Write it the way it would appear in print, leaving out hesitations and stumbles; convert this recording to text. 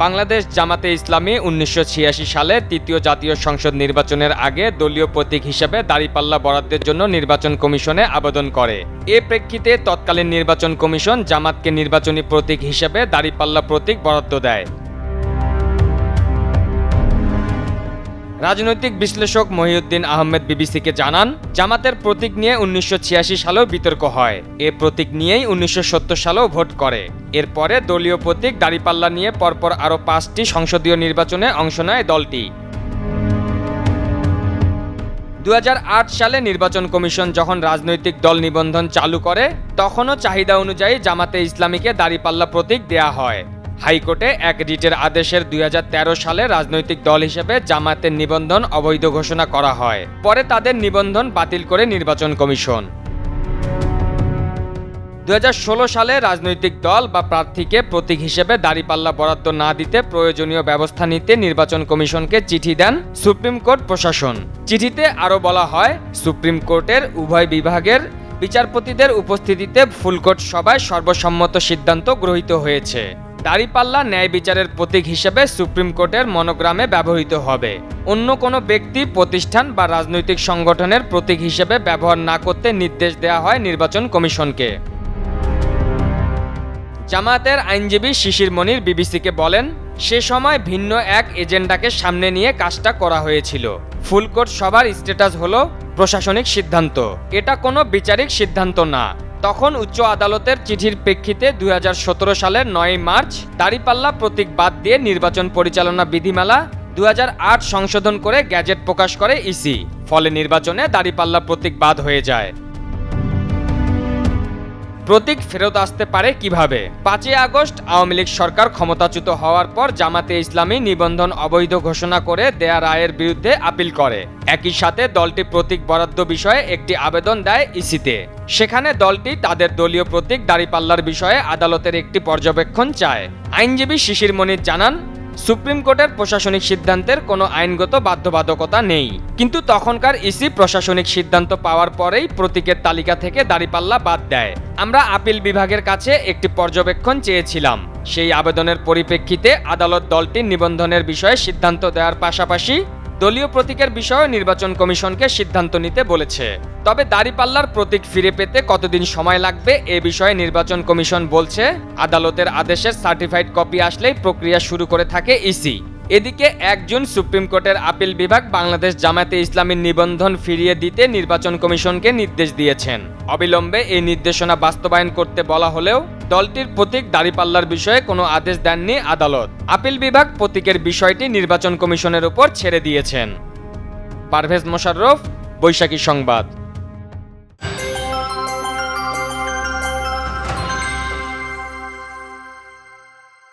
বাংলাদেশ জামাতে ইসলামী ১৯৮৬ সালে তৃতীয় জাতীয় সংসদ নির্বাচনের আগে দলীয় প্রতীক হিসেবে দাঁড়িপাল্লা বরাদ্দের জন্য নির্বাচন কমিশনে আবেদন করে। এ প্রেক্ষিতে তৎকালীন নির্বাচন কমিশন জামাতকে নির্বাচনী প্রতীক হিসেবে দাঁড়িপাল্লা প্রতীক বরাদ্দ দেয়। রাজনৈতিক বিশ্লেষক মহিউদ্দিন আহমেদ বিবিসিকে জানান, জামাতের প্রতীক নিয়ে ১৯৮৬ সালেও বিতর্ক হয়। এ প্রতীক নিয়েই ১৯৭০ সালেও ভোট করে। এরপরে দলীয় প্রতীক দাঁড়িপাল্লা নিয়ে পরপর আরও ৫টি সংসদীয় নির্বাচনে অংশ নেয় দলটি। ২০০৮ সালে নির্বাচন কমিশন যখন রাজনৈতিক দল নিবন্ধন চালু করে, তখনও চাহিদা অনুযায়ী জামাতে ইসলামীকে দাঁড়িপাল্লা প্রতীক দেয়া হয়। হাইকোর্টে এক রিটের আদেশের ২০১৩ সালে রাজনৈতিক দল হিসেবে জামাতের নিবন্ধন অবৈধ ঘোষণা করা হয়। পরে তাদের নিবন্ধন বাতিল করে নির্বাচন কমিশন। ২০১৬ সালে রাজনৈতিক দল বা প্রার্থীকে প্রতীক হিসেবে দাঁড়িপাল্লা বরাদ্দ না দিতে প্রয়োজনীয় ব্যবস্থা নিতে নির্বাচন কমিশনকে চিঠি দেন সুপ্রিম কোর্ট প্রশাসন। চিঠিতে আরও বলা হয়, সুপ্রিম কোর্টের উভয় বিভাগের বিচারপতিদের উপস্থিতিতে ফুলকোর্ট সভায় সর্বসম্মত সিদ্ধান্ত গৃহীত হয়েছে। দাঁড়িপাল্লা ন্যায় বিচারের প্রতীক হিসেবে সুপ্রিম কোর্টের মনোগ্রামে ব্যবহৃত হবে। অন্য কোনো ব্যক্তি, প্রতিষ্ঠান বা রাজনৈতিক সংগঠনের প্রতীক হিসেবে ব্যবহার না করতে নির্দেশ দেওয়া হয় নির্বাচন কমিশনকে। জামায়াতের আইনজীবী শিশির মনির বিবিসিকে বলেন, সে সময় ভিন্ন এক এজেন্ডাকে সামনে নিয়ে কাজটা করা হয়েছিল। ফুলকোর্ট সভার স্ট্যাটাস হলো প্রশাসনিক সিদ্ধান্ত, এটা কোনো বিচারিক সিদ্ধান্ত না। তখন উচ্চ আদালতের চিঠির প্রেক্ষিতে ২০১৭ সালের ৯ মার্চ দাঁড়িপাল্লা প্রতীক বাদ দিয়ে নির্বাচন পরিচালনা বিধিমালা ২০০৮ সংশোধন করে গ্যাজেট প্রকাশ করে ইসি। ফলে নির্বাচনে দাঁড়িপাল্লা প্রতীক বাদ হয়ে যায়। প্রতীক ফেরত আসতে পারে কিভাবে? ৫ই আগস্ট আওয়ামী লীগ সরকার ক্ষমতাচ্যুত হওয়ার পর জামাতে ইসলামী নিবন্ধন অবৈধ ঘোষণা করে দেয়া রায়ের বিরুদ্ধে আপিল করে। একই সাথে দলটি প্রতীক বরাদ্দ বিষয়ে একটি আবেদন দেয় ইসিতে। সেখানে দলটি তাদের দলীয় প্রতীক দাঁড়িপাল্লার বিষয়ে আদালতের একটি পর্যবেক্ষণ চায়। আইনজীবী শিশির মনির জানান, সুপ্রিম কোর্টের প্রশাসনিক সিদ্ধান্তের কোনো আইনগত বাধ্যবাধকতা নেই, কিন্তু তখনকার ইসি প্রশাসনিক সিদ্ধান্ত পাওয়ার পরেই প্রতীকের তালিকা থেকে দাঁড়িপাল্লা বাদ দেয়। আমরা আপিল বিভাগের কাছে একটি পর্যবেক্ষণ চেয়েছিলাম। সেই আবেদনের পরিপ্রেক্ষিতে আদালত দলটির নিবন্ধনের বিষয়ে সিদ্ধান্ত দেওয়ার পাশাপাশি দলীয় প্রতীকের বিষয়ে নির্বাচন কমিশনকে সিদ্ধান্ত নিতে বলেছে। তবে দাঁড়িপাল্লার প্রতীক ফিরে পেতে কতদিন সময় লাগবে এ বিষয়ে নির্বাচন কমিশন বলছে, আদালতের আদেশের সার্টিফাইড কপি আসলেই প্রক্রিয়া শুরু করে থাকে ইসি। এদিকে ১ জুন সুপ্রিম কোর্টের আপিল বিভাগ বাংলাদেশ জামাতে ইসলামীর নিবন্ধন ফিরিয়ে দিতে নির্বাচন কমিশনকে নির্দেশ দিয়েছেন। অবিলম্বে এই নির্দেশনা বাস্তবায়ন করতে বলা হলেও দলটির প্রতীক দাঁড়িপাল্লার বিষয়ে কোনো আদেশ দেননি আদালত। আপিল বিভাগ প্রতীকের বিষয়টি নির্বাচন কমিশনের উপর ছেড়ে দিয়েছেন। পারভেজ মোশাররফ, বৈশাখী সংবাদ।